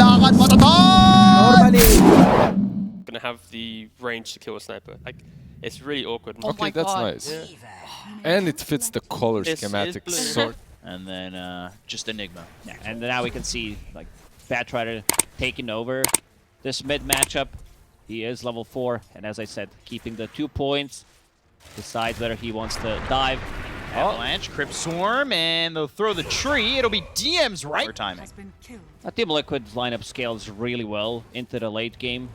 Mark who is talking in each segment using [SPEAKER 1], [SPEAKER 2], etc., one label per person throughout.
[SPEAKER 1] lakad matatag!
[SPEAKER 2] Normally.
[SPEAKER 3] Gonna have the range to kill a sniper. Like, it's really awkward.
[SPEAKER 4] Oh
[SPEAKER 5] Okay, that's nice.
[SPEAKER 3] Yeah.
[SPEAKER 5] And it fits the color
[SPEAKER 3] It's
[SPEAKER 5] schematics.
[SPEAKER 3] blue.
[SPEAKER 5] Sort.
[SPEAKER 4] And then just Enigma.
[SPEAKER 2] Yeah, and now we can see like Batrider taking over this mid matchup. He is level 4, and as I said, keeping the 2 points. Decides whether he wants to dive.
[SPEAKER 4] Avalanche, Crypt Swarm, and they'll throw the tree. It'll be DM's right timing.
[SPEAKER 2] Team Liquid's lineup scales really well into the late game.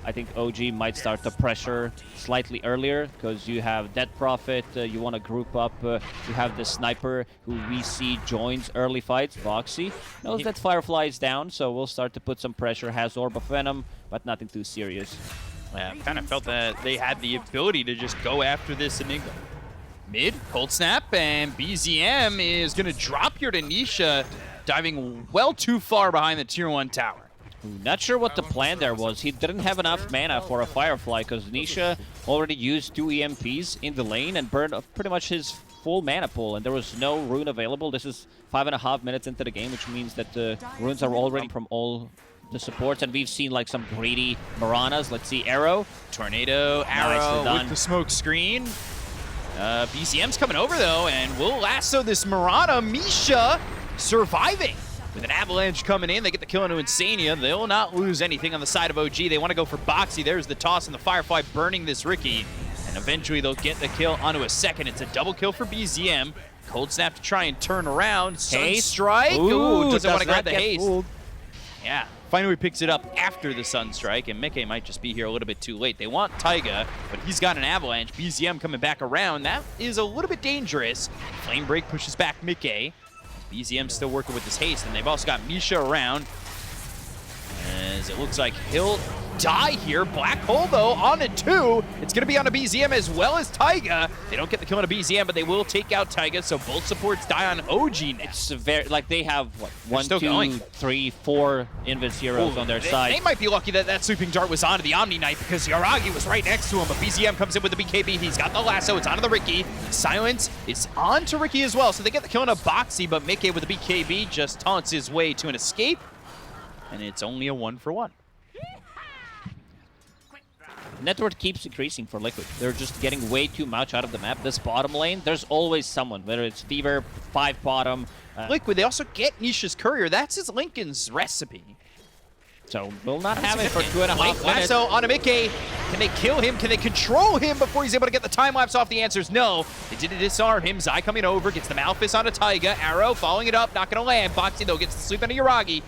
[SPEAKER 2] I think OG might start to pressure slightly earlier because you have Dead Prophet, you want to group up, you have the Sniper who we see joins early fights, Boxy. Knows that Firefly is down, so we'll start to put some pressure, has Orb of Venom, but nothing too serious.
[SPEAKER 4] Yeah, kind of felt that they had the ability to just go after this Enigma. Mid, Cold Snap, and BZM is going to drop here to Nisha, diving well too far behind the Tier 1 tower.
[SPEAKER 2] Not sure what the plan there was. He didn't have enough mana for a Firefly because Nisha already used 2 EMPs in the lane and burned pretty much his full mana pool, and there was no rune available. This is 5.5 minutes into the game, which means that the runes are already from all the supports, and we've seen like some greedy Maranas. Let's see, Arrow.
[SPEAKER 4] Tornado, Arrow
[SPEAKER 2] Nicely
[SPEAKER 4] with the smoke screen. BCM's coming over though, and will lasso this Marana. Misha surviving with an avalanche coming in. They get the kill into Insania. They'll not lose anything on the side of OG. They want to go for Boxy. There's the toss and the Firefly burning this Ricky, and eventually they'll get the kill onto a second. It's a double kill for BZM. Cold Snap to try and turn around. Sunstrike. Ooh, doesn't want to grab the haste. Fooled. Yeah, finally picks it up after the Sunstrike, and Mickey might just be here a little bit too late. They want Taiga, but he's got an avalanche. BZM coming back around. That is a little bit dangerous. Flame Break pushes back Mickey. BZM still working with his haste, and they've also got Misha around. As it looks like he'll die here. Black Hole, though, on it too. It's going to be on a BZM as well as Taiga. They don't get the kill on a BZM, but they will take out Taiga, so both supports die on OG now.
[SPEAKER 2] It's very, like they have, what, 1, 2, 3, 4 Invis heroes on their side.
[SPEAKER 4] They might be lucky that that Sweeping Dart was onto the Omni Knight because Yaragi was right next to him, but BZM comes in with the BKB. He's got the lasso. It's onto the Ricky. Silence is on to Ricky as well, so they get the kill on a Boxy, but Mickey with the BKB just taunts his way to an escape, and it's only a 1-for-1.
[SPEAKER 2] Net worth keeps increasing for Liquid. They're just getting way too much out of the map. This bottom lane, there's always someone, whether it's Fever, 5 bottom.
[SPEAKER 4] Liquid, they also get Nisha's Courier. That's his Lincoln's recipe.
[SPEAKER 2] So we'll not have it for 2.5 minutes.
[SPEAKER 4] Lasso on a Mickey. Can they kill him? Can they control him before he's able to get the time lapse off? The answer is no. They did disarm him. Zai coming over, gets the Malphus on a Taiga. Arrow following it up, not going to land. Boxy, though, gets to sleep on a Yaragi.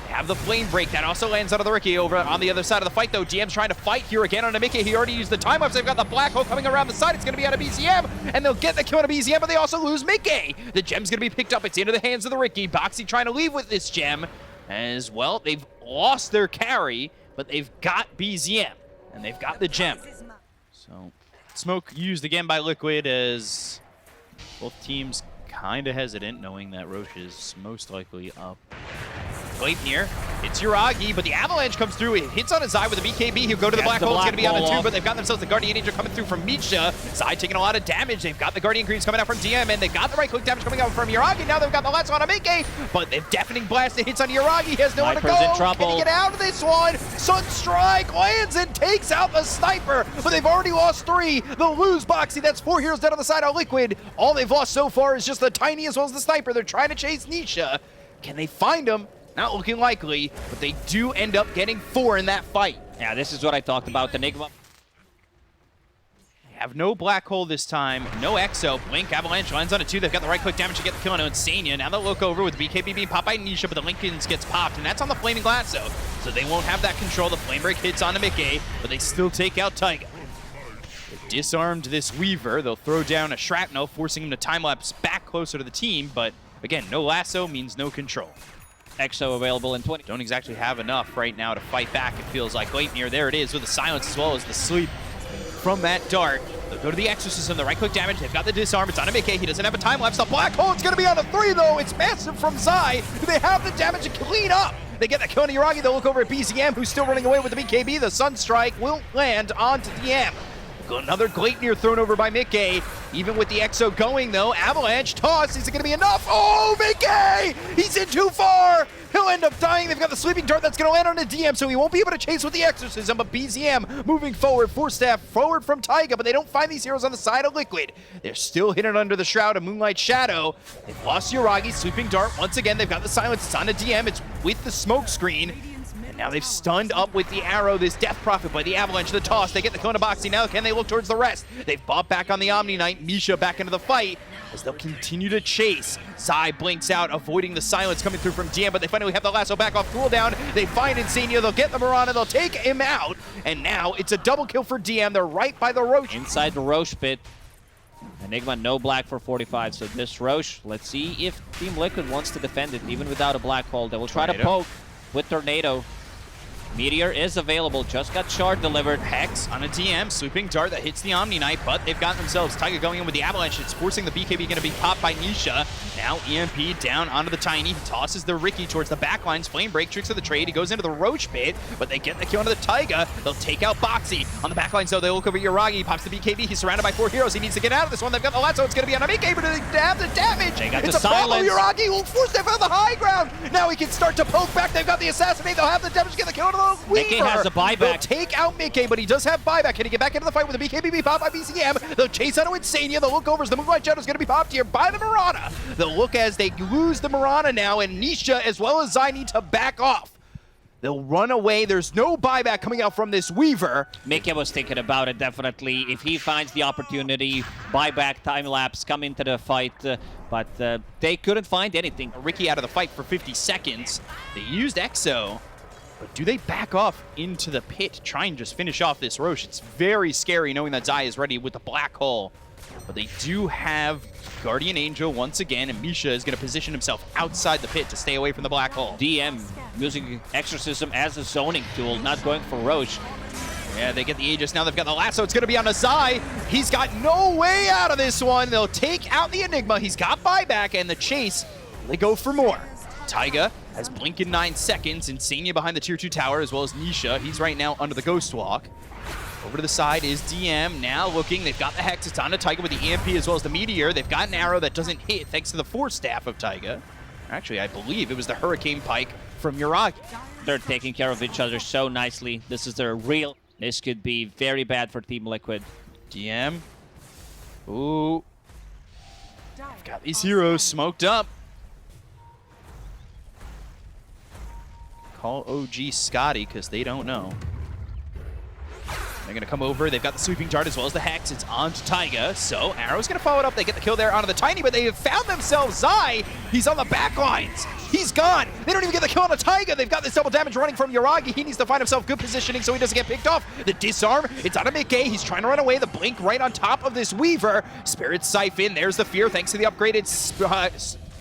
[SPEAKER 4] Have the Flame Break. That also lands out of the Ricky over on the other side of the fight, though. GM's trying to fight here again on a Mickey. He already used the time lapse. They've got the Black Hole coming around the side. It's going to be on a BZM, and they'll get the kill on a BZM, but they also lose Mickey. The gem's going to be picked up. It's into the hands of the Ricky. Boxy trying to leave with this gem as well. They've lost their carry, but they've got BZM, and they've got the gem. So, smoke used again by Liquid as both teams kind of hesitant, knowing that Roche is most likely up. Gleipnir, it's Yuragi, but the Avalanche comes through. It hits on his eye with a BKB. He'll go to the Black Hole. It's going to be on the 2, but they've got themselves the Guardian Angel coming through from Misha. Zai taking a lot of damage. They've got the Guardian Greaves coming out from DM, and they've got the right-click damage coming out from Yuragi. Now they've got the Lasso on a Mickey, but the Deafening Blast that hits on Yuragi. He has nowhere to go. Can he get out of this one? Sunstrike lands and takes out the Sniper, but they've already lost 3. They'll lose Boxy. That's 4 heroes dead on the side of Liquid. All they've lost so far is just the Tiny as well as the Sniper. They're trying to chase Nisha. Can they find him? Not looking likely, but they do end up getting 4 in that fight.
[SPEAKER 2] Yeah, this is what I talked about. Enigma.
[SPEAKER 4] They have no Black Hole this time, no Exo. Blink, Avalanche lands on a 2. They've got the right-click damage to get the kill on Insania. Now they'll look over with BKB being popped by Nisha, but the Lincolns gets popped, and that's on the Flaming Lasso. So they won't have that control. The Flame Break hits on the Mickey, but they still take out Taiga. They've disarmed this Weaver. They'll throw down a Shrapnel, forcing him to time-lapse back closer to the team, but again, no Lasso means no control.
[SPEAKER 2] Exo available in 20.
[SPEAKER 4] Don't exactly have enough right now to fight back, it feels like. Gleipnir, there it is with the silence as well as the sleep from that dart. They'll go to the Exorcism, the right-click damage. They've got the disarm. It's on a Mickey. He doesn't have a time lapse. The Black Hole, it's going to be on a 3, though. It's massive from Zai. Do they have the damage to clean up? They get the kill on Yuragi. They'll look over at BCM, who's still running away with the BKB. The Sunstrike will land onto DM. Another Gleipnir thrown over by Mickey. Even with the Exo going, though, Avalanche toss. Is it going to be enough? Oh, Mickey! He's in too far! He'll end up dying. They've got the Sweeping Dart that's going to land on the DM, so he won't be able to chase with the Exorcism. But BZM moving forward, Force Staff forward from Taiga, but they don't find these heroes on the side of Liquid. They're still hidden under the Shroud of Moonlight Shadow. They've lost Yuragi, Sweeping Dart. Once again, they've got the Silence. It's on a DM. It's with the smoke screen. And now they've stunned up with the arrow, this Death Prophet by the Avalanche, the toss. They get the Kona Boxing. Now can they look towards the rest? They've bought back on the Omni Knight. Misha back into the fight as they'll continue to chase. Zai blinks out, avoiding the silence coming through from DM, but they finally have the lasso back off cooldown. They find Insania. They'll get the Mirana. They'll take him out. And now it's a double kill for DM. They're right by the Roche.
[SPEAKER 2] Inside the Roche pit. Enigma, no black for 45, so this Roche, let's see if Team Liquid wants to defend it, even without a black hole. They will try to poke with Tornado. Meteor is available, just got shard delivered.
[SPEAKER 4] Hex on a DM, Sweeping Dart that hits the Omni Knight, but they've got themselves Taiga going in with the Avalanche. It's forcing the BKB going to be popped by Nisha. Now EMP down onto the Tiny. He tosses the Ricky towards the backlines. Flame Break tricks of the trade. He goes into the Roach pit, but they get the kill onto the Taiga. They'll take out Boxy. On the backlines, though, they look over Yuragi. He pops the BKB. He's surrounded by 4 heroes. He needs to get out of this one. They've got the lasso. It's going to be on a BKB, but they have the damage.
[SPEAKER 2] They got
[SPEAKER 4] it's
[SPEAKER 2] the
[SPEAKER 4] a follow.
[SPEAKER 2] silence.
[SPEAKER 4] Yuragi will force them on the high ground. Now he can start to poke back. They've got the Assassinate. They'll have the damage. Get the kill onto the Weaver.
[SPEAKER 2] Mickey has a buyback.
[SPEAKER 4] They'll take out Mickey, but he does have buyback. Can he get back into the fight with the BKB popped by BCM? They'll chase out Insania. They'll look over as the Moonlight Shadow is going to be popped here by the Mirana. They'll look as they lose the Mirana now, and Nisha as well as Zai need to back off. They'll run away. There's no buyback coming out from this Weaver.
[SPEAKER 2] Mickey was thinking about it, definitely. If he finds the opportunity, buyback, time lapse, come into the fight, but they couldn't find anything.
[SPEAKER 4] Ricky out of the fight for 50 seconds. They used Exo. But do they back off into the pit, try and just finish off this Roche? It's very scary knowing that Zai is ready with the black hole. But they do have Guardian Angel once again, and Misha is going to position himself outside the pit to stay away from the black hole.
[SPEAKER 2] DM using Exorcism as a zoning tool, not going for Roche.
[SPEAKER 4] Yeah, they get the Aegis. Now they've got the lasso. It's going to be on Zai. He's got no way out of this one. They'll take out the Enigma. He's got buyback, and the chase, they go for more. Taiga has Blink in 9 seconds. Insania behind the tier 2 tower, as well as Nisha. He's right now under the Ghost Walk. Over to the side is DM. Now looking, they've got the Hex. It's on to Taiga with the EMP as well as the Meteor. They've got an arrow that doesn't hit thanks to the Force Staff of Taiga. Actually, I believe it was the Hurricane Pike from Yuragi.
[SPEAKER 2] They're taking care of each other so nicely. This is their real... This could be very bad for Team Liquid.
[SPEAKER 4] DM. Ooh. Got these heroes smoked up. Call OG Scotty, because they don't know. They're going to come over. They've got the Sweeping Dart as well as the Hex. It's on to Taiga. So Arrow's going to follow it up. They get the kill there onto the Tiny, but they have found themselves Zai. He's on the back lines. He's gone. They don't even get the kill on a Taiga. They've got this double damage running from Yuragi. He needs to find himself good positioning so he doesn't get picked off. The disarm. It's on a Mickey. He's trying to run away. The blink right on top of this Weaver. Spirit Siphon. There's the fear thanks to the upgraded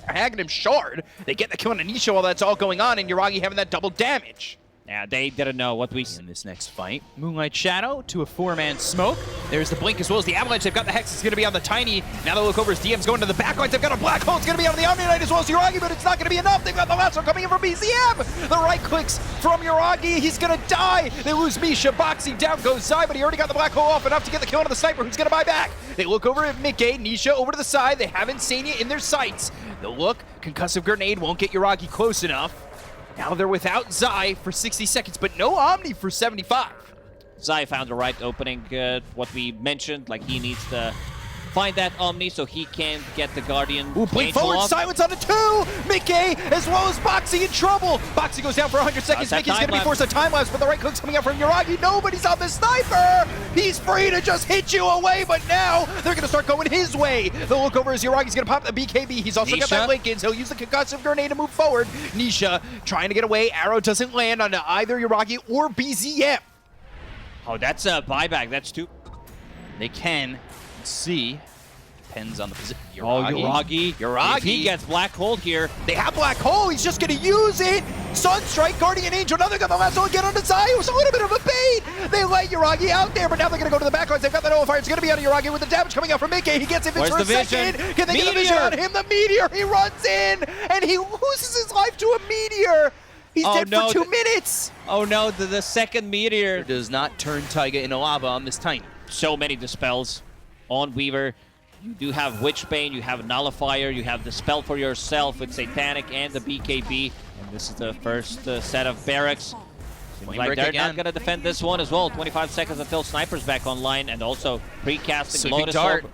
[SPEAKER 4] Aghanim Shard. They get the kill on Anisha while that's all going on, and Yuragi having that double damage.
[SPEAKER 2] Yeah, they didn't know what we...
[SPEAKER 4] In this next fight, Moonlight Shadow to a 4-man smoke. There's the blink as well as the Avalanche. They've got the Hex. It's going to be on the Tiny. Now they'll look over as DM's going to the backlines. They've got a black hole. It's going to be on the Omni Knight as well as Yuragi, but it's not going to be enough. They've got the lasso coming in from BCM. The right clicks from Yuragi. He's going to die. They lose Misha. Boxing down goes Zai, but he already got the black hole off enough to get the kill onto the Sniper, who's going to buy back. They look over at Mickey. Nisha over to the side. They have Insania in their sights. They'll look. Concussive Grenade won't get Yuragi close enough. Now they're without Zai for 60 seconds, but no Omni for 75.
[SPEAKER 2] Zai found the right opening, what we mentioned, like he needs to find that Omni so he can get the Guardian.
[SPEAKER 4] Ooh, blink forward,
[SPEAKER 2] off.
[SPEAKER 4] silence on the 2! Mickey, as well as Boxy in trouble! Boxy goes down for 100 seconds, Mickey's gonna be forced to time-lapse, but the right click's coming out from Yuragi. Nobody's on the Sniper! He's free to just hit you away, but now they're gonna start going his way. They'll look over as Yuragi's gonna pop the BKB. He's also got that blink in, so he'll use the Concussive Grenade to move forward. Nisha trying to get away. Arrow doesn't land on either Yuragi or BZM.
[SPEAKER 2] Oh, that's a buyback. That's two.
[SPEAKER 4] They can see. Depends on the position.
[SPEAKER 2] Oh, Yuragi. If he gets black hole here.
[SPEAKER 4] They have black hole. He's just going to use it. Sunstrike, Guardian Angel. Now they got the lasso again on the side. It was a little bit of a bait. They let Yuragi out there, but now they're going to go to the backlines. They've got the nullifier. It's going to be on Yuragi with the damage coming out from Mickey. He gets it for a second. Can they get the vision on him? The Meteor. He runs in, and he loses his life to a Meteor. He's dead for 2 minutes.
[SPEAKER 2] Oh no, the second Meteor
[SPEAKER 4] does not turn Taiga into lava on this Tiny.
[SPEAKER 2] so many dispels on Weaver. You do have Witchbane, you have Nullifier, you have the spell for yourself with Satanic and the BKB. And this is the first set of barracks. Seems like they're not going to defend this one as well. 25 seconds until Sniper's back online, and also pre-casting
[SPEAKER 4] Sweeping
[SPEAKER 2] Lotus
[SPEAKER 4] dart.
[SPEAKER 2] Orb.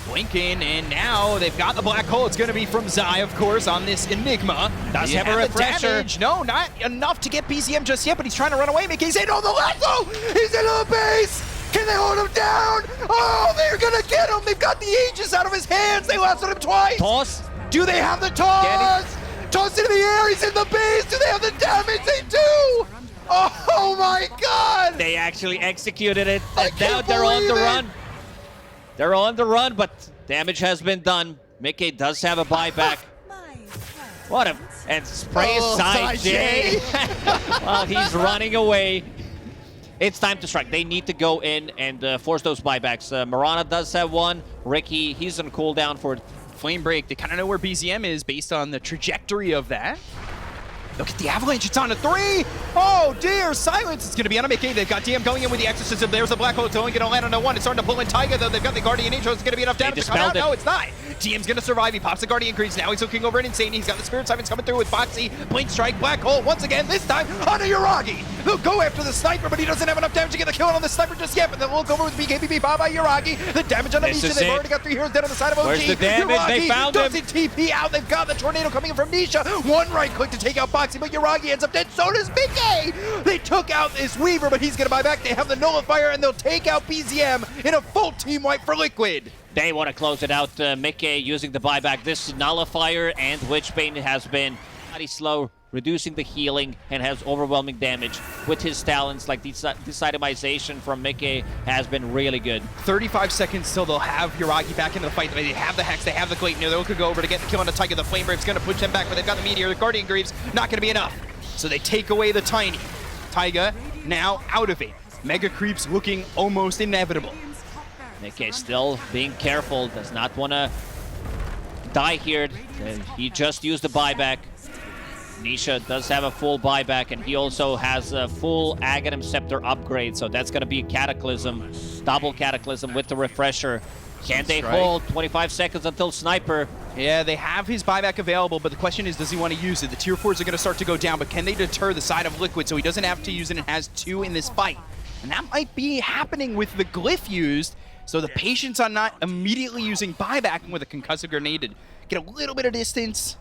[SPEAKER 4] Blinking, and now they've got the black hole. It's going to be from Zai, of course, on this Enigma. Does
[SPEAKER 2] You
[SPEAKER 4] have a
[SPEAKER 2] have the
[SPEAKER 4] refresher.
[SPEAKER 2] damage.
[SPEAKER 4] No, not enough to get BCM just yet, but he's trying to run away. Mickey's in on the lasso. He's into the base. Can they hold him down? Oh, they're going to get him. They've got the Aegis out of his hands. They lassoed him twice.
[SPEAKER 2] Toss.
[SPEAKER 4] Do they have the toss? Toss into the air. He's in the base. Do they have the damage? They do. Oh my God.
[SPEAKER 2] They actually executed it,
[SPEAKER 4] I
[SPEAKER 2] and now
[SPEAKER 4] can't
[SPEAKER 2] they're on the
[SPEAKER 4] believe it.
[SPEAKER 2] run. They're on the run, but damage has been done. Mickey does have a buyback. What a... And sprays
[SPEAKER 4] Oh,
[SPEAKER 2] Sai
[SPEAKER 4] Sai
[SPEAKER 2] J while he's running away. It's time to strike. They need to go in and force those buybacks. Marana does have one. Ricky, he's on cooldown for...
[SPEAKER 4] Flame Break, they kind of know where BZM is based on the trajectory of that. Look at the Avalanche, it's on a 3! Oh dear, Silence is going to be on a Mickey. They've got DM going in with the Exorcism. There's the Black Hole, it's only going to land on a 1. It's starting to pull in Taiga, though. They've got the Guardian Angel. It's going to be enough damage to come out.
[SPEAKER 2] dispelled it.
[SPEAKER 4] No, it's not. DM's going to survive. He pops the Guardian Creeps. Now he's looking over at Insane. He's got the Spirit Simons coming through with Foxy. Blink Strike, Black Hole once again, this time on a Yuragi. They'll go after the Sniper, but he doesn't have enough damage to get the kill on the Sniper just yet. But they'll look over with BKB by Yuragi. The damage on the
[SPEAKER 2] This
[SPEAKER 4] Nisha.
[SPEAKER 2] is
[SPEAKER 4] They've
[SPEAKER 2] it.
[SPEAKER 4] already got 3 heroes dead on the side of OG.
[SPEAKER 2] Where's the damage?
[SPEAKER 4] Yuragi
[SPEAKER 2] They found him.
[SPEAKER 4] doesn't TP out. They've got the Tornado coming in from Nisha. One right click to take out Boxy, but Yuragi ends up dead. So does Mickey. They took out this Weaver, but he's going to buy back. They have the Nullifier, and they'll take out BZM in a full team wipe for Liquid.
[SPEAKER 2] They want to close it out. Mickey using the buyback. This Nullifier and Witchbane has been pretty slow, reducing the healing, and has overwhelming damage with his talents. Like this itemization from Mickey has been really good.
[SPEAKER 4] 35 seconds till they'll have Yuragi back into the fight. They have the Hex, they have the Clayton. They could go over to get the kill on the Tiger. The Flame Break's going to push them back, but they've got the Meteor. The Guardian Greaves, not going to be enough. So they take away the Tiny. Taiga now out of it. Mega Creeps looking almost inevitable.
[SPEAKER 2] Mickey still being careful, does not want to die here. He just used the buyback. Nisha does have a full buyback, and he also has a full Aghanim Scepter upgrade, so that's going to be a Cataclysm, double Cataclysm with the refresher. Can they hold 25 seconds until Sniper?
[SPEAKER 4] Yeah, they have his buyback available, but the question is, does he want to use it? The tier 4s are going to start to go down, but can they deter the side of Liquid so he doesn't have to use it and has 2 in this fight? And that might be happening with the Glyph used, so the patience on not immediately using buyback with a concussive grenade to get a little bit of distance.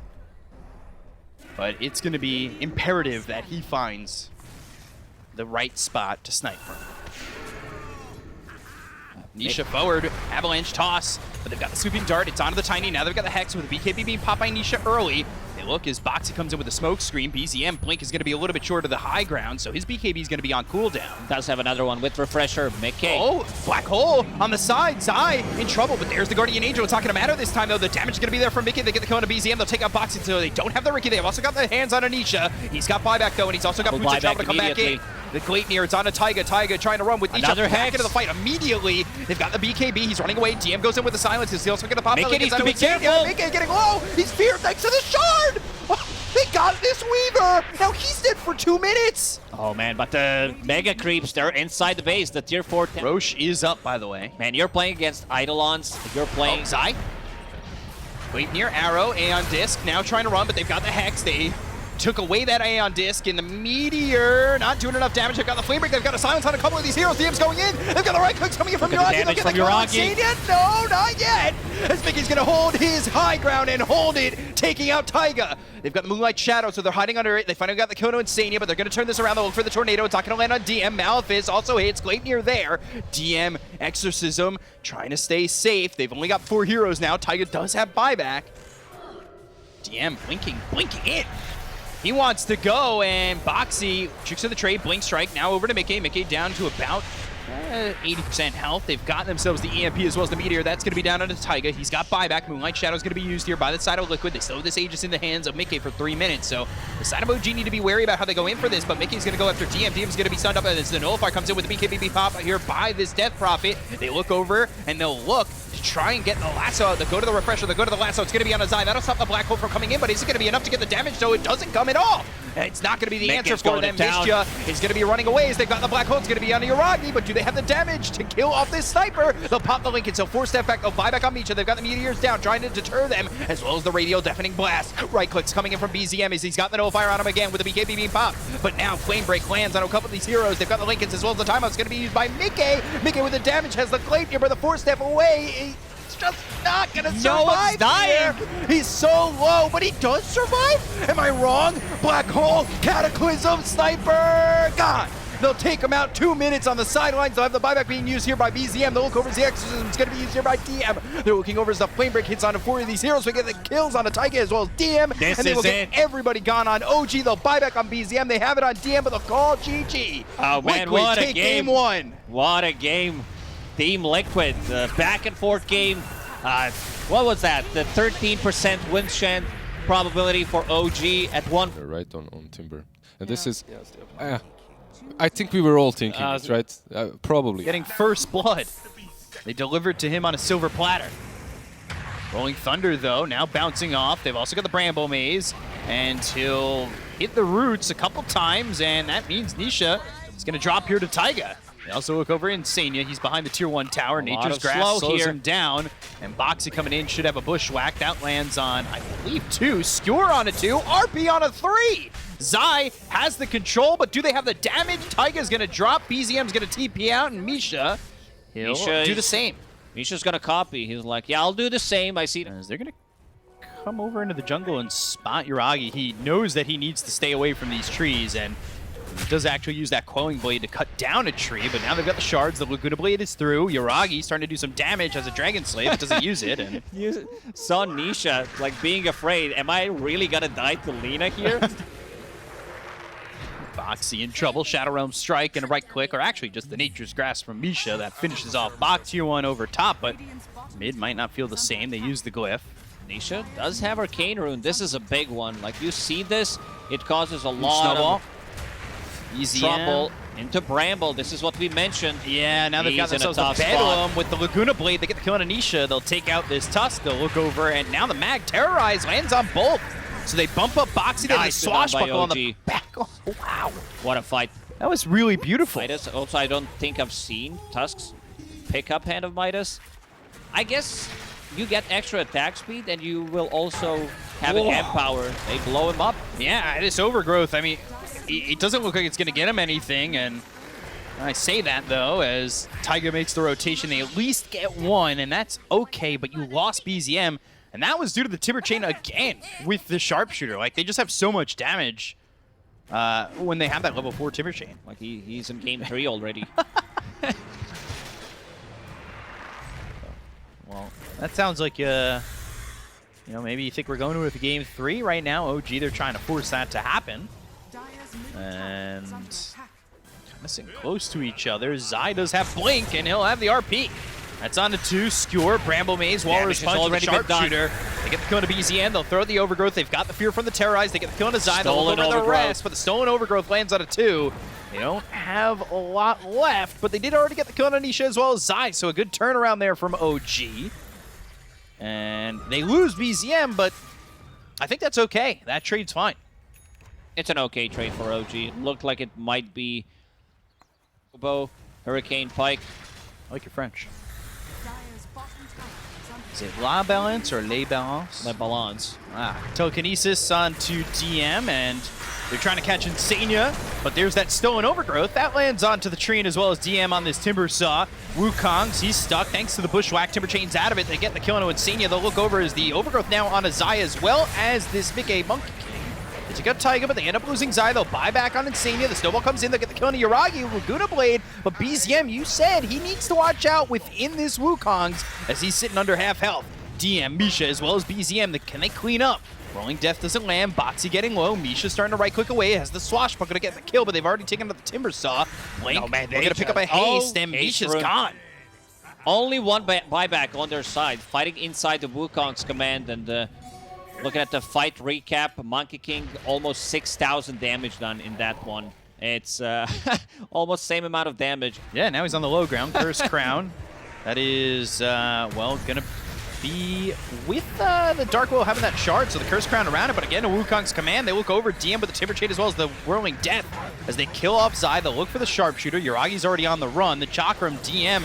[SPEAKER 4] But it's going to be imperative that he finds the right spot to snipe from. Nisha forward, Avalanche toss, but they've got the Sweeping Dart, it's onto the Tiny, now they've got the Hex with the BKB being popped by Nisha early. They look as Boxy comes in with a smoke screen. BZM Blink is going to be a little bit short of the high ground, so his BKB is going to be on cooldown.
[SPEAKER 2] Does have another one with refresher. Mickey.
[SPEAKER 4] Oh, Black Hole on the side. Zai in trouble, but there's the Guardian Angel. It's not going to matter this time, though. The damage is going to be there from Mickey. They get the kill on a BZM. They'll take out Boxy, so they don't have the Ricky. They've also got the hands on Anisha. He's got buyback, though, and he's also got
[SPEAKER 2] Double
[SPEAKER 4] Fucha
[SPEAKER 2] buyback
[SPEAKER 4] to come back in.
[SPEAKER 2] immediately.
[SPEAKER 4] The Gleipnir, it's on a Taiga. Taiga trying to run with Nisha
[SPEAKER 2] Another
[SPEAKER 4] back
[SPEAKER 2] Hex.
[SPEAKER 4] into the fight immediately. They've got the BKB. He's running away. DM goes in with the silence. He's also going to pop
[SPEAKER 2] Mickey
[SPEAKER 4] out.
[SPEAKER 2] needs to be careful.
[SPEAKER 4] Mickey getting low. He's feared thanks to the shard. Oh, they got this Weaver. Now he's dead for 2 minutes.
[SPEAKER 2] Oh, man, but the Mega Creeps, they're inside the base. The tier 4...
[SPEAKER 4] Roche is up, by the way.
[SPEAKER 2] Man, you're playing against Eidolons. You're playing...
[SPEAKER 4] Oh, Zai. Wait near Arrow, Aeon Disc, now trying to run, but they've got the Hex. They took away that Aeon Disc, and the Meteor not doing enough damage. They've got the Flame Break, they've got a silence on a couple of these heroes. DM's going in, they've got the right clicks coming in from
[SPEAKER 2] Look at the
[SPEAKER 4] Yuragi. They'll
[SPEAKER 2] damage
[SPEAKER 4] get
[SPEAKER 2] from
[SPEAKER 4] the kill on
[SPEAKER 2] Yuragi.
[SPEAKER 4] Insane yet? No, not yet. As Mickey's gonna hold his high ground and hold it, taking out Taiga. They've got the Moonlight Shadow, so they're hiding under it. They finally got the Kono Insania, but they're gonna turn this around. They'll look for the Tornado. It's not gonna land on DM. Malefice also hits. Gleipnir there. DM, Exorcism, trying to stay safe. They've only got 4 heroes now. Taiga does have buyback. DM blinking in. He wants to go, and Boxy tricks of the trade, Blink Strike, now over to Mickey. Mickey down to about 80% health. They've got themselves the EMP as well as the Meteor. That's going to be down onto Taiga. He's got buyback. Moonlight Shadow is going to be used here by the side of Liquid. They still have this Aegis in the hands of Mickey for 3 minutes, so the side of OG need to be wary about how they go in for this, but Mickey's going to go after DM. DM's going to be stunned up, and as the Nullifier comes in with the BKB pop here by this Death Prophet. They look over, and they'll look to try and get the lasso out. They'll go to the refresher. They'll go to the lasso. It's going to be on a Zai. That'll stop the Black Hole from coming in, but is it going to be enough to get the damage? So it doesn't come at all. It's not going to be the answer for them.
[SPEAKER 2] going to town.
[SPEAKER 4] Misha is going to be running away as they've got the Black Hole. It's going to be on Yuragi, but do they have have the damage to kill off this sniper. They'll pop the Lincoln, so 4-step back. They'll buy back on Misha. They've got the meteors down, trying to deter them, as well as the radio deafening blast. Right clicks coming in from BZM as he's got the Nullfire on him again with the BKB being popped. But now Flame Break lands on a couple of these heroes. They've got the Lincolns as well as the timeout's going to be used by Mickey. Mickey with the damage has the Glaive but the 4-step away. He's just not going to survive here. He's so low, but he does survive? Am I wrong? Black Hole, Cataclysm, Sniper, God. They'll take him out 2 minutes on the sidelines. They'll have the buyback being used here by BZM. They'll look over as the Exorcism is going to be used here by DM. They're looking over as the Flame Break hits onto 4 of these heroes. We get the kills on the Taiga as well as DM.
[SPEAKER 1] This
[SPEAKER 4] and they will
[SPEAKER 1] is
[SPEAKER 4] get
[SPEAKER 1] it.
[SPEAKER 4] everybody gone on OG. They'll buy back on BZM. They have it on DM, but they'll call GG.
[SPEAKER 2] Oh, man,
[SPEAKER 4] Liquid
[SPEAKER 2] what a
[SPEAKER 4] take
[SPEAKER 2] game.
[SPEAKER 4] game 1.
[SPEAKER 2] What a game. Team Liquid, back and forth game. What was that? The 13% win chance probability for OG at one.
[SPEAKER 5] They're right on Timber. And this is... I think we were all thinking this, right? Probably.
[SPEAKER 4] Getting first blood. They delivered to him on a silver platter. Rolling Thunder, though, now bouncing off. They've also got the Bramble Maze, and he'll hit the roots a couple times, and that means Nisha is going to drop here to Taiga. They also look over Insania. He's behind the tier 1 tower. Nature's Grass slows him down, and Boxy coming in should have a bushwhack. That lands on, I believe, 2. Skewer on a 2. RP on a 3. Zai has the control, but do they have the damage? Taiga's going to drop. BZM's going to TP out, and Misha, he'll do the same.
[SPEAKER 2] Misha's going to copy. He's like, yeah, I'll do the same. I see.
[SPEAKER 4] As they're going to come over into the jungle and spot Yuragi. He knows that he needs to stay away from these trees, and he does actually use that Quelling Blade to cut down a tree, but now they've got the shards. The Laguna Blade is through. Yuragi starting to do some damage as a Dragon Slave, but doesn't use it. And
[SPEAKER 2] You saw Nisha like being afraid. Am I really going to die to Lina here?
[SPEAKER 4] Boxy in trouble. Shadow Realm Strike and a right click, or actually just the Nature's Grasp from Misha that finishes off Bok tier 1 over top, but mid might not feel the same. They use the Glyph.
[SPEAKER 2] Nisha does have Arcane Rune. This is a big one. Like, you see this, it causes a lot of
[SPEAKER 4] Easy
[SPEAKER 2] trouble into Bramble. This is what we mentioned.
[SPEAKER 4] Yeah, now they've got
[SPEAKER 2] He's in a
[SPEAKER 4] themselves a
[SPEAKER 2] tough
[SPEAKER 4] Bedlam
[SPEAKER 2] spot.
[SPEAKER 4] with the Laguna Blade. They get the kill on Anisha. They'll take out this Tusk. They'll look over, and now the Mag Terrorize lands on both. So they bump up Boxy. They have the
[SPEAKER 2] Nicely done by
[SPEAKER 4] swashbuckle on the
[SPEAKER 2] OG.
[SPEAKER 4] back. Oh, wow.
[SPEAKER 2] What a fight.
[SPEAKER 4] That was really beautiful.
[SPEAKER 2] Midas. Also, I don't think I've seen Tusk's pick up Hand of Midas. I guess you get extra attack speed, and you will also have an amp power. They blow him up.
[SPEAKER 4] Yeah, this Overgrowth, I mean, it doesn't look like it's going to get him anything, and I say that, though, as Taiga makes the rotation. They at least get 1, and that's okay, but you lost BZM, and that was due to the Timber Chain again with the Sharpshooter. Like, they just have so much damage when they have that level 4 Timber Chain.
[SPEAKER 2] Like, he's in game 3 already.
[SPEAKER 4] Well, that sounds like, you know, maybe you think we're going to a game 3 right now. OG, they're trying to force that to happen. And missing close to each other. Zai does have Blink, and he'll have the RP. That's on to 2. Skewer, Bramble Maze, Walrus Punch,
[SPEAKER 2] already
[SPEAKER 4] with
[SPEAKER 2] been done.
[SPEAKER 4] Sharpshooter. They get the kill into BZN. They'll throw the Overgrowth. They've got the Fear from the Terrorize. They get the kill into Zai. They'll
[SPEAKER 2] Stolen
[SPEAKER 4] look over the
[SPEAKER 2] Overgrowth.
[SPEAKER 4] rest, but the Stolen Overgrowth lands on a 2. They don't have a lot left, but they did already get the kill on Anisha as well as Zai, so a good turnaround there from OG. And they lose BZM, but I think that's okay. That trade's fine.
[SPEAKER 2] It's an okay trade for OG. It looked like it might be Bow, Hurricane, Pike.
[SPEAKER 4] I like your French. Is it La Balance or Les Balance?
[SPEAKER 2] La Balance.
[SPEAKER 4] Telekinesis onto DM, and they're trying to catch Insania, but there's that Stolen Overgrowth. That lands onto the tree, and as well as DM on this Timber Saw. Wukong's, he's stuck thanks to the Bushwhack. Timber Chain's out of it. They get the kill into Insania. They'll look over as the Overgrowth now on a Zai, as well as this Mickey Monkey King. They took out Taiga, but they end up losing Zai. They'll buy back on Insania. The Snowball comes in. They'll get the kill into Yuragi, Laguna Blade. But BZM, you said he needs to watch out within this Wukong's as he's sitting under half health. DM, Misha, as well as BZM. Can they clean up? Rolling Death doesn't land. Boxy getting low. Misha starting to right-click away. Has the Swashbuckle to get the kill, but they've already taken out the Timber Saw. Blink, they're going to pick up a haste, and
[SPEAKER 2] Haste
[SPEAKER 4] Misha's
[SPEAKER 2] rune.
[SPEAKER 4] gone.
[SPEAKER 2] Only one buyback on their side, fighting inside the Wukong's command, and looking at the fight recap, Monkey King, almost 6,000 damage done in that one. It's almost same amount of damage.
[SPEAKER 4] Yeah, now he's on the low ground. Cursed Crown. That is, well, going to be with the Dark Will having that shard, so the Curse Crown around it, but again, a Wukong's command. They look over DM with the Timber Chain as well as the Whirling Death as they kill off Zai. They'll look for the Sharpshooter. Yuragi's already on the run. The Chakram DM,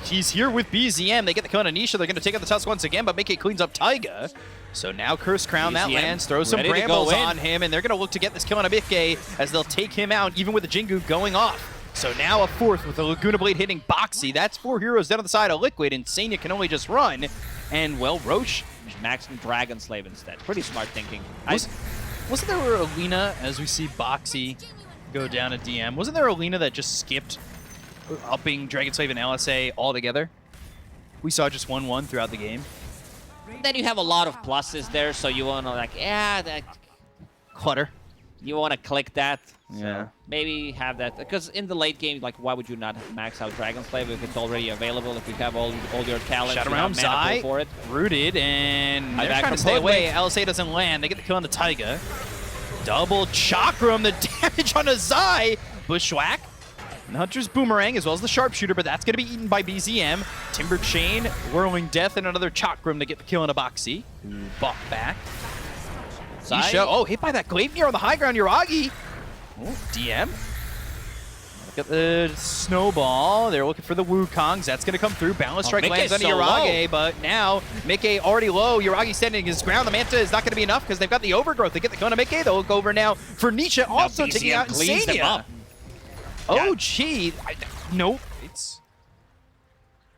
[SPEAKER 4] he's here with BZM. They get the kill on Anisha. They're going to take out the Tusk once again, but Mickey cleans up Taiga. So now Curse Crown, that lands, throws some brambles on him, and they're going to look to get this kill on Mickey as they'll take him out, even with the Jingu going off. So now a fourth with the Laguna Blade hitting Boxy. That's 4 heroes down on the side of Liquid, and Sanya can only just run. And, well, Roche
[SPEAKER 2] maxing Dragon Slave instead. Pretty smart thinking.
[SPEAKER 4] Wasn't there a Lina, as we see Boxy go down a DM, wasn't there a Lina that just skipped upping Dragon Slave and LSA altogether? We saw just 1-1 throughout the game.
[SPEAKER 2] Then you have a lot of pluses there, so you want to, like, that
[SPEAKER 4] Clutter.
[SPEAKER 2] You want to click that.
[SPEAKER 4] Yeah.
[SPEAKER 2] So maybe have that. Because in the late game, like, why would you not max out Dragon Slave if it's already available, if you have all your talents,
[SPEAKER 4] Shadow
[SPEAKER 2] you
[SPEAKER 4] Realm,
[SPEAKER 2] have mana
[SPEAKER 4] Zai,
[SPEAKER 2] pool for it?
[SPEAKER 4] rooted, and they're
[SPEAKER 2] back
[SPEAKER 4] trying to
[SPEAKER 2] from
[SPEAKER 4] stay away.
[SPEAKER 2] Ludwig.
[SPEAKER 4] LSA doesn't land. They get the kill on the Taiga. Double Chakram, the damage on a Zai. Bushwhack. And Hunter's Boomerang, as well as the Sharpshooter, but that's going to be eaten by BZM. Timber Chain, Whirling Death, and another Chakram to get the kill on a Boxy. Buff back. Isha, hit by that Gleipnir on the high ground, Yuragi. Oh, DM. Look at the Snowball. They're looking for the Wukongs. That's going to come through. Balance Strike lands on Yuragi, but now Mickey already low. Yuragi standing his ground. The Manta is not going to be enough because they've got the Overgrowth. They get the Kona Mickey. They'll look over now for Nisha, also taking out Insania. Oh, gee. Nope. It's...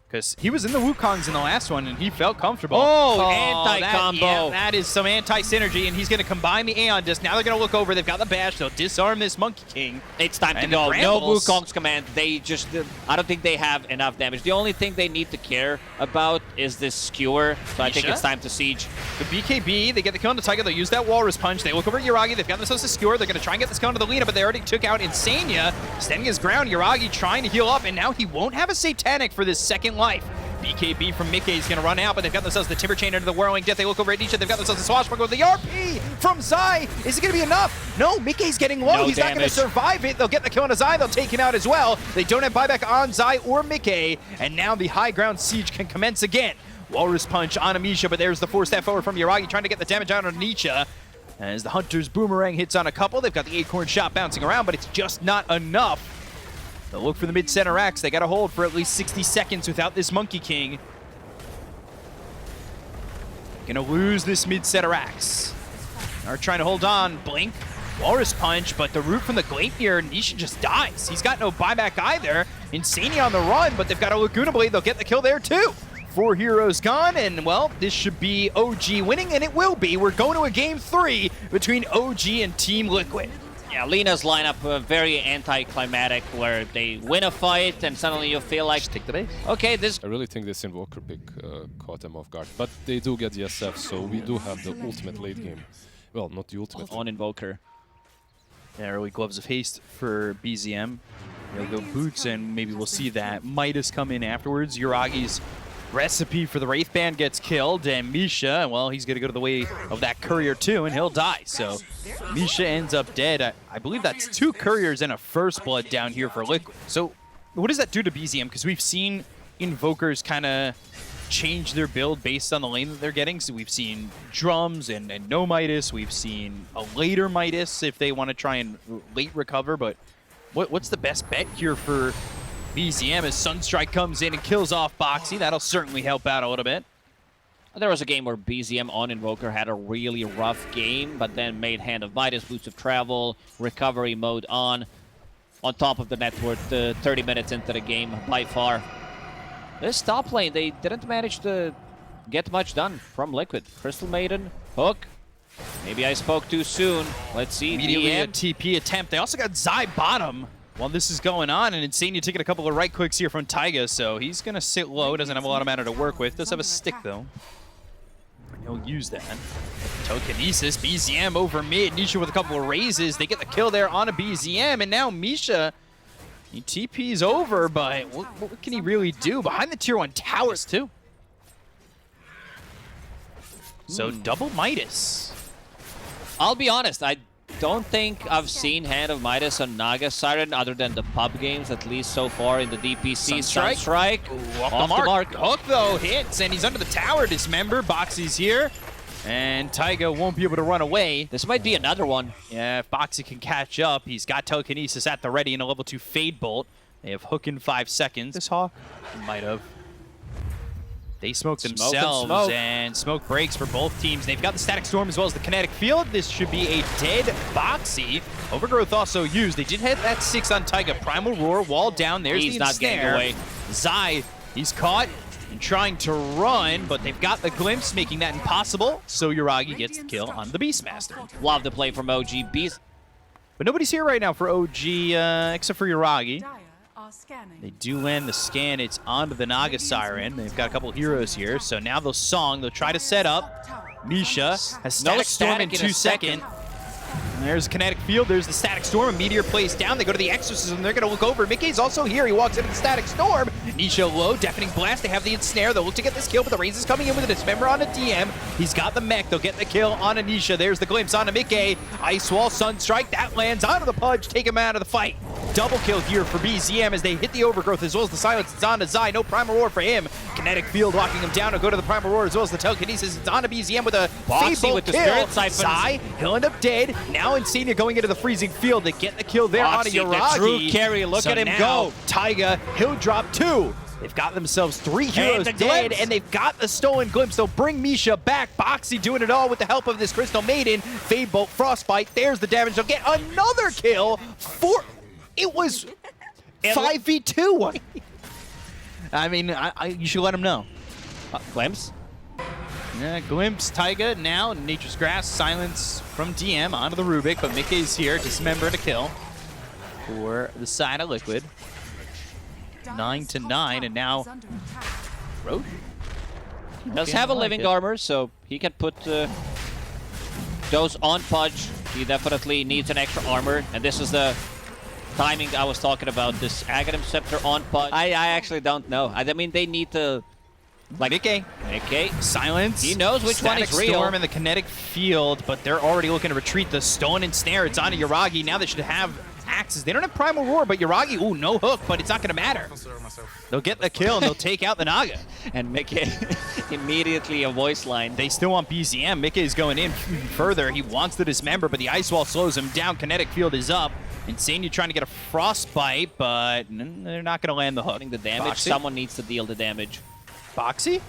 [SPEAKER 4] Because he was in the Wukongs in the last one, and he felt comfortable.
[SPEAKER 2] Oh, anti-combo.
[SPEAKER 4] That is some anti-synergy, and he's going to combine the Aeon Disc. Now they're going to look over. They've got the Bash. They'll disarm this Monkey King.
[SPEAKER 2] It's time to go. No Wukong's command. They just... I don't think they have enough damage. The only thing they need to care about is this Skewer. So I think it's time to Siege.
[SPEAKER 4] The BKB, they get the kill on the Tiger. They'll use that Walrus Punch. They look over at Yuragi. They've got themselves a Skewer. They're going to try and get this kill onto the Lina, but they already took out Insania. Standing his ground, Yuragi trying to heal up, and now he won't have a Satanic for this second life. BKB from Mickey is going to run out, but they've got themselves the Timber Chain into the Whirling Death. They look over at Nisha. They've got themselves the Swashbuckler with the RP from Zai. Is it going to be enough? No, Mickey's getting low. He's not going to survive it. They'll get the kill on Zai. They'll take him out as well. They don't have buyback on Zai or Mickey, and now the high ground siege can commence again. Walrus Punch on Amisha, but there's the 4-step forward from Yuragi trying to get the damage out on Nisha. As the Hunter's Boomerang hits on a couple, they've got the Acorn Shot bouncing around, but it's just not enough. They'll look for the mid-center axe. They got to hold for at least 60 seconds without this Monkey King. Gonna lose this mid-center axe. Are trying to hold on. Blink. Walrus Punch, but the root from the Gleipnir, Nisha just dies. He's got no buyback either. Insania on the run, but they've got a Laguna Blade. They'll get the kill there too. 4 heroes gone, and well, this should be OG winning, and it will be. We're going to a game 3 between OG and Team Liquid.
[SPEAKER 2] Yeah, Lina's lineup very anticlimactic, where they win a fight and suddenly you feel like,
[SPEAKER 4] just take the base.
[SPEAKER 2] Okay, this...
[SPEAKER 5] I really think this Invoker pick caught them off guard, but they do get the SF, so we do have the ultimate late game. Well, not the ultimate.
[SPEAKER 2] On Invoker.
[SPEAKER 4] Yeah, early Gloves of Haste for BZM. They'll go Boots, and maybe we'll see that Midas come in afterwards. Yuragi's recipe for the Wraith Band gets killed, and Misha, well, he's going to go to the way of that Courier too, and he'll die. So Misha ends up dead. I believe that's 2 Couriers and a First Blood down here for Liquid. So what does that do to BZM? Because we've seen Invokers kind of change their build based on the lane that they're getting. So we've seen Drums and no Midas. We've seen a later Midas if they want to try and late recover. But what's the best bet here for BZM as Sunstrike comes in and kills off Boxy? That'll certainly help out a little bit.
[SPEAKER 2] There was a game where BZM on Invoker had a really rough game, but then made Hand of Midas, Boots of Travel, recovery mode on top of the net worth 30 minutes into the game by far. This top lane, they didn't manage to get much done from Liquid. Crystal Maiden, Hook. Maybe I spoke too soon. Let's see.
[SPEAKER 4] Immediately a TP attempt. They also got Zai bottom while this is going on, and Insania taking a couple of right clicks here from Taiga, so he's going to sit low. Doesn't have a lot of mana to work with. Does have a stick, though. He'll use that. Tokenesis, BZM over mid. Nisha with a couple of raises. They get the kill there on a BZM, and now Misha, he TP's over, but what can he really do? Behind the tier 1 towers, too. So double Midas.
[SPEAKER 2] I'll be honest, I don't think I've seen Hand of Midas on Naga Siren other than the pub games, at least so far in the DPC. Sunstrike.
[SPEAKER 4] Off the mark. Hook, though, hits, and he's under the tower. Dismember. Boxy's here. And Taiga won't be able to run away.
[SPEAKER 2] This might be another one.
[SPEAKER 4] Yeah, if Boxy can catch up, he's got Telekinesis at the ready and a level 2 Fade Bolt. They have Hook in 5 seconds. This Hawk might have. They smoke themselves, and smoke breaks for both teams. They've got the Static Storm as well as the Kinetic Field. This should be a dead Boxy. Overgrowth also used. They did hit that 6 on Taiga. Primal Roar, wall down. There's
[SPEAKER 2] He's
[SPEAKER 4] the
[SPEAKER 2] not
[SPEAKER 4] ensnare.
[SPEAKER 2] getting away.
[SPEAKER 4] Zai, he's caught and trying to run, but they've got the glimpse, making that impossible. So Yuragi gets the kill on the Beastmaster.
[SPEAKER 2] Love the play from OG. Beast.
[SPEAKER 4] But nobody's here right now for OG, except for Yuragi. They do land the scan. It's onto the Naga Siren. They've got a couple heroes here. So now they'll Song. They'll try to set up. Nisha has Static Storm in 2 seconds. And there's Kinetic Field. There's the Static Storm. A Meteor plays down. They go to the Exorcism. They're going to look over. Mickey's also here. He walks into the Static Storm. Nisha low. Deafening Blast. They have the Ensnare. They'll look to get this kill, but the Raze is coming in with a Dismember on a DM. He's got the mech. They'll get the kill on Anisha. There's the glimpse on a Mickey. Ice Wall, Sunstrike. That lands onto the Pudge. Take him out of the fight. Double kill here for BZM as they hit the Overgrowth as well as the Silence. It's on to Zai. No Primal Roar for him. Kinetic Field locking him down. He'll go to the Primal Roar as well as the Telekinesis. It's on to BZM with a
[SPEAKER 2] Boxy with the Spirit Siphon.
[SPEAKER 4] Zai, he'll end up dead. Now Insania going into the freezing field. They get the kill there on
[SPEAKER 2] Boxy,
[SPEAKER 4] Yuragi.
[SPEAKER 2] the true carry. Look at him
[SPEAKER 4] now,
[SPEAKER 2] go.
[SPEAKER 4] Taiga, he'll drop 2. They've got themselves 3 heroes
[SPEAKER 2] the
[SPEAKER 4] dead,
[SPEAKER 2] glimpse.
[SPEAKER 4] and they've got the stolen glimpse. They'll bring Misha back. Boxy doing it all with the help of this Crystal Maiden. Fade Bolt, Frostbite. There's the damage. They'll get another kill. It was 5v2. I mean, you should let him know.
[SPEAKER 2] Glimpse.
[SPEAKER 4] Yeah, Glimpse, Taiga, now Nature's Grass, Silence from DM onto the Rubik, but Mickey's here, Dismember to kill for the side of Liquid. 9-9, and now Roche
[SPEAKER 2] Does have a living armor, so he can put those on Pudge. He definitely needs an extra armor, and this is the timing I was talking about. This Aghanim Scepter on Pudge. I actually don't know. I mean, they need to... Like
[SPEAKER 4] Mickey. Silence.
[SPEAKER 2] He knows which one is real.
[SPEAKER 4] Storm in the Kinetic Field, but they're already looking to retreat. The Stone and Snare, it's onto Yuragi. Now they should have axes. They don't have Primal Roar, but Yuragi, ooh, no hook, but it's not going to matter. They'll get the kill, and they'll take out the Naga.
[SPEAKER 2] And Mickey immediately a voice line.
[SPEAKER 4] They still want BZM. Mickey is going in further. He wants to Dismember, but the Ice Wall slows him down. Kinetic Field is up. Insania trying to get a Frostbite, but they're not going to land the hook.
[SPEAKER 2] The damage,
[SPEAKER 4] Boxy?
[SPEAKER 2] someone needs to deal the damage.
[SPEAKER 4] Boxy?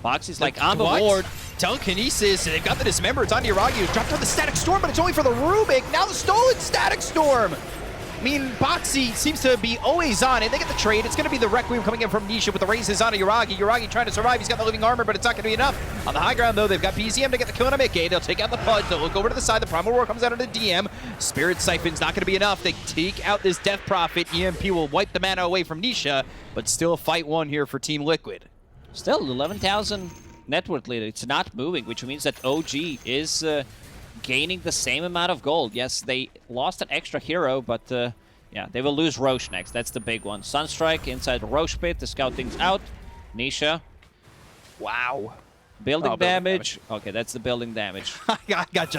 [SPEAKER 2] Boxy's like, on the ward.
[SPEAKER 4] Telekinesis, they've got the Dismember. It's on Yuragi. He's dropped on the Static Storm, but it's only for the Rubik. Now the stolen Static Storm. I mean, Boxy seems to be always on it. They get the trade. It's going to be the Requiem coming in from Nisha with the Razes on Yuragi. Yuragi trying to survive. He's got the living armor, but it's not going to be enough. On the high ground, though, they've got BZM to get the kill on a Mickey. They'll take out the Pudge. They'll look over to the side. The Primal Roar comes out of the DM. Spirit Siphon's not going to be enough. They take out this Death Prophet. EMP will wipe the mana away from Nisha, but still a fight one here for Team Liquid.
[SPEAKER 2] Still, 11,000 net worth leader. It's not moving, which means that OG is gaining the same amount of gold. Yes, they lost an extra hero, but yeah, they will lose Roche next. That's the big one. Sunstrike inside the Roche pit. The scouting's out. Nisha.
[SPEAKER 4] Wow.
[SPEAKER 2] Building damage. Okay, that's the building damage.
[SPEAKER 4] I got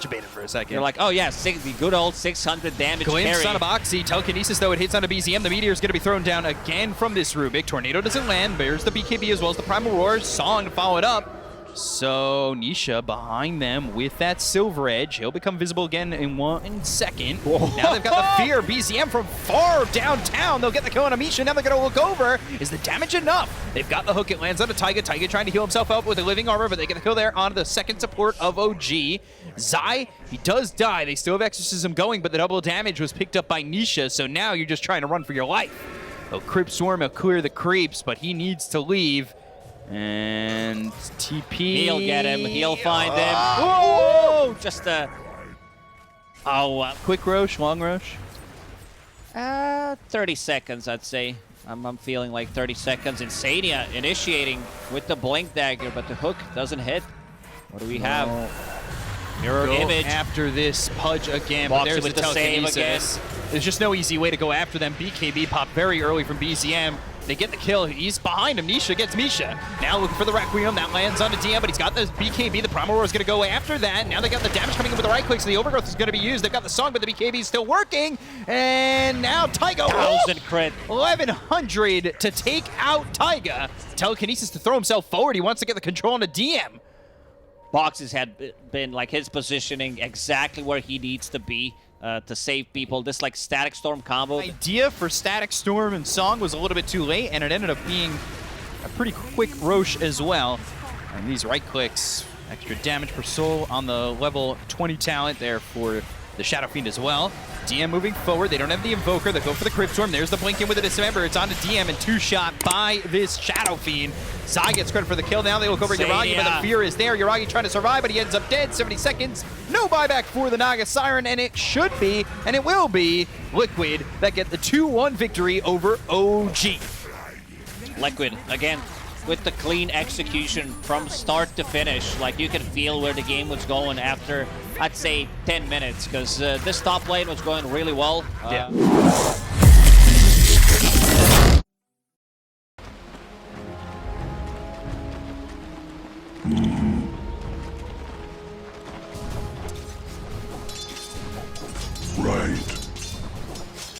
[SPEAKER 4] you baited for a second.
[SPEAKER 2] You're like, oh yeah, the good old 600 damage
[SPEAKER 4] Glimpse
[SPEAKER 2] carry.
[SPEAKER 4] on a Boxy. Telekinesis, though, it hits on a BZM. The Meteor's going to be thrown down again from this Rubik. Tornado doesn't land. There's the BKB as well as the Primal Roar. Song to follow it up. So Nisha behind them with that Silver Edge. He'll become visible again in 1 second. Now they've got the Fear. BZM from far downtown. They'll get the kill on Amisha. Now they're going to look over. Is the damage enough? They've got the hook. It lands on a Taiga. Taiga trying to heal himself up with a living armor, but they get the kill there on the second support of OG. Zai, he does die. They still have Exorcism going, but the double damage was picked up by Nisha, so now you're just trying to run for your life. He'll Creep Swarm. He'll clear the creeps, but he needs to leave. And TP.
[SPEAKER 2] He'll get him. He'll find him. Whoa! Just a...
[SPEAKER 4] Quick Roche, long Roche?
[SPEAKER 2] 30 seconds, I'd say. I'm feeling like 30 seconds. Insania initiating with the Blink Dagger, but the hook doesn't hit. What do we have? Mirror image.
[SPEAKER 4] After this Pudge again,
[SPEAKER 2] Boxy
[SPEAKER 4] but there's
[SPEAKER 2] with
[SPEAKER 4] the
[SPEAKER 2] the save
[SPEAKER 4] Telekinesis. There's just no easy way to go after them. BKB popped very early from BZM. They get the kill. He's behind him. Nisha gets Misha. Now looking for the Requiem. That lands on the DM, but he's got the BKB. The Primal Roar is going to go after that. Now they got the damage coming in with the right click, so the Overgrowth is going to be used. They've got the song, but the BKB is still working. And now Taiga.
[SPEAKER 2] 1,000 crit.
[SPEAKER 4] 1,100 to take out Taiga. Telekinesis to throw himself forward. He wants to get the control on the DM.
[SPEAKER 2] Boxes had been like his positioning exactly where he needs to be to save people. This like Static Storm combo.
[SPEAKER 4] Idea for Static Storm and Song was a little bit too late, and it ended up being a pretty quick Roche as well. And these right clicks, extra damage per soul on the level 20 talent there for the Shadow Fiend as well. DM moving forward. They don't have the Invoker. They go for the Crypt Storm. There's the Blink in with the Dismember. It's on to DM and 2-shot by this Shadow Fiend. Zai gets credit for the kill. Now they look over at Yuragi, but the fear is there. Yuragi trying to survive, but he ends up dead. 70 seconds. No buyback for the Naga Siren, and it should be, and it will be, Liquid that get the 2-1 victory over OG.
[SPEAKER 2] Liquid, again, with the clean execution from start to finish. Like, you can feel where the game was going after, I'd say, 10 minutes, because this top lane was going really well.
[SPEAKER 4] Yeah.